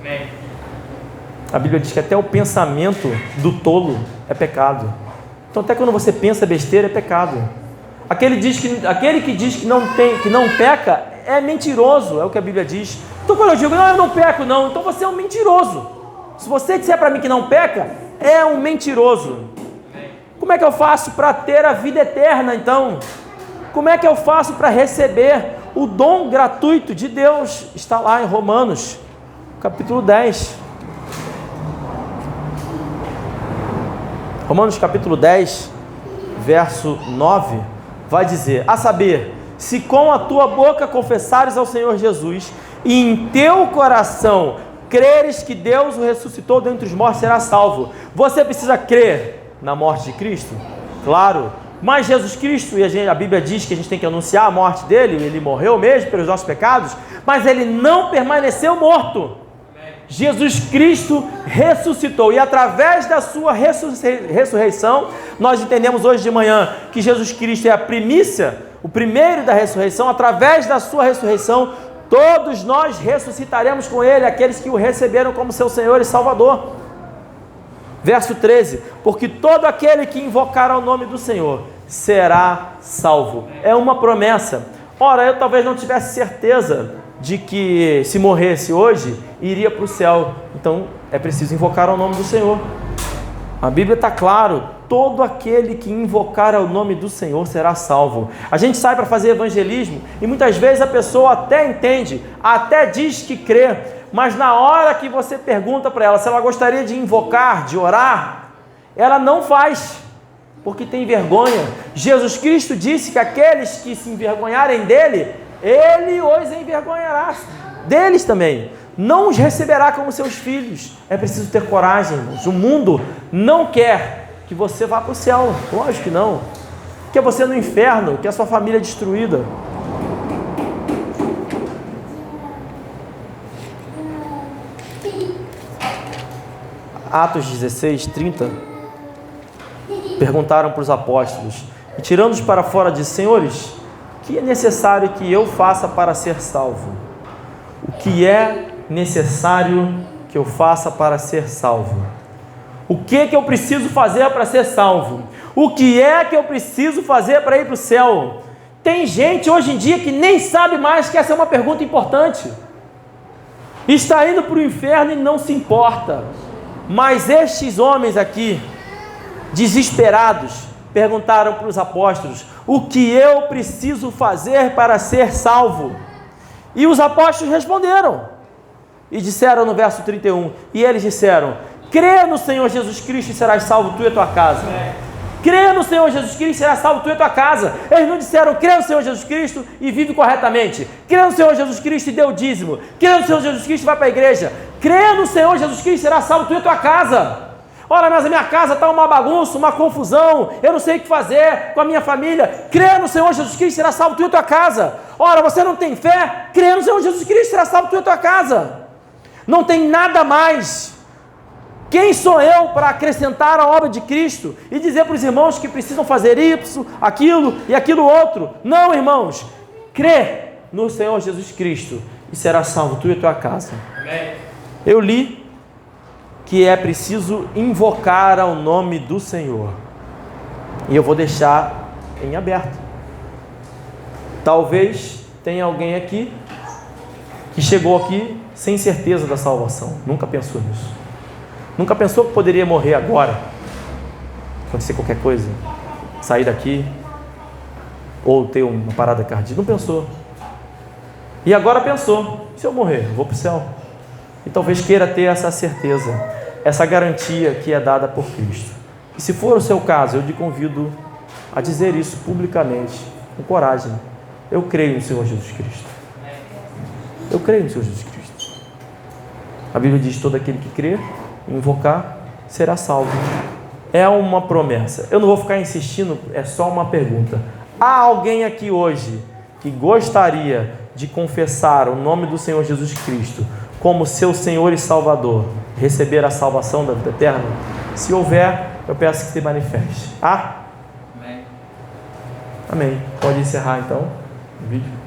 Amém. A Bíblia diz que até o pensamento do tolo é pecado. Então até quando você pensa besteira é pecado. Aquele que diz que não peca é mentiroso, é o que a Bíblia diz. Então quando eu digo, não, eu não peco não, então você é um mentiroso. Se você disser para mim que não peca, é um mentiroso. Como é que eu faço para ter a vida eterna então? Como é que eu faço para receber o dom gratuito de Deus? Está lá em Romanos, capítulo 10. Romanos capítulo 10, verso 9, vai dizer: a saber, se com a tua boca confessares ao Senhor Jesus, e em teu coração creres que Deus o ressuscitou dentre os mortos, será salvo. Você precisa crer na morte de Cristo? Claro. Mas Jesus Cristo, e a Bíblia diz que a gente tem que anunciar a morte dele, ele morreu mesmo pelos nossos pecados, mas ele não permaneceu morto. Jesus Cristo ressuscitou, e através da sua ressurreição, nós entendemos hoje de manhã que Jesus Cristo é a primícia, o primeiro da ressurreição. Através da sua ressurreição, todos nós ressuscitaremos com ele, aqueles que o receberam como seu Senhor e Salvador. Verso 13: porque todo aquele que invocar ao nome do Senhor será salvo. É uma promessa. Ora, eu talvez não tivesse certeza de que se morresse hoje, iria para o céu. Então é preciso invocar ao nome do Senhor. A Bíblia está claro: todo aquele que invocar ao nome do Senhor será salvo. A gente sai para fazer evangelismo e muitas vezes a pessoa até entende, até diz que crê, mas na hora que você pergunta para ela se ela gostaria de invocar, de orar, ela não faz, porque tem vergonha. Jesus Cristo disse que aqueles que se envergonharem dele, ele os envergonhará deles também, não os receberá como seus filhos. É preciso ter coragem, irmãos. O mundo não quer que você vá para o céu, lógico que não, quer você no inferno, quer a sua família destruída. Atos 16, 30, perguntaram para os apóstolos, e tirando-os para fora, disse: senhores, o que é necessário que eu faça para ser salvo? O que é necessário que eu faça para ser salvo? O que eu preciso fazer para ser salvo? O que é que eu preciso fazer para ir para o céu? Tem gente hoje em dia que nem sabe mais que essa é uma pergunta importante. Está indo para o inferno e não se importa. Mas estes homens aqui, desesperados, perguntaram para os apóstolos: o que eu preciso fazer para ser salvo? E os apóstolos responderam e disseram no verso 31, e eles disseram: crê no Senhor Jesus Cristo e serás salvo tu e a tua casa. Crê no Senhor Jesus Cristo e serás salvo tu e a tua casa. Eles não disseram: crê no Senhor Jesus Cristo e vive corretamente. Crê no Senhor Jesus Cristo e dê o dízimo. Crê no Senhor Jesus Cristo e vai para a igreja. Crê no Senhor Jesus Cristo e serás salvo tu e a tua casa. Ora, mas a minha casa está uma bagunça, uma confusão, eu não sei o que fazer com a minha família. Crê no Senhor Jesus Cristo, será salvo tu e a tua casa. Ora, você não tem fé? Crê no Senhor Jesus Cristo, será salvo tu e a tua casa. Não tem nada mais. Quem sou eu para acrescentar a obra de Cristo e dizer para os irmãos que precisam fazer isso, aquilo e aquilo outro? Não, irmãos. Crê no Senhor Jesus Cristo e será salvo tu e a tua casa. Amém. Eu li que é preciso invocar ao nome do Senhor. E eu vou deixar em aberto. Talvez tenha alguém aqui que chegou aqui sem certeza da salvação. Nunca pensou nisso. Nunca pensou que poderia morrer agora, acontecer qualquer coisa, sair daqui, ou ter uma parada cardíaca. Não pensou. E agora pensou: se eu morrer, eu vou para o céu. E talvez queira ter essa certeza, essa garantia que é dada por Cristo. E se for o seu caso, eu te convido a dizer isso publicamente, com coragem: eu creio no Senhor Jesus Cristo. Eu creio no Senhor Jesus Cristo. A Bíblia diz: todo aquele que crê, invocar, será salvo. É uma promessa. Eu não vou ficar insistindo, é só uma pergunta. Há alguém aqui hoje que gostaria de confessar o nome do Senhor Jesus Cristo como seu Senhor e Salvador, receber a salvação da vida eterna? Se houver, eu peço que se manifeste. Amém. Amém. Pode encerrar então o vídeo.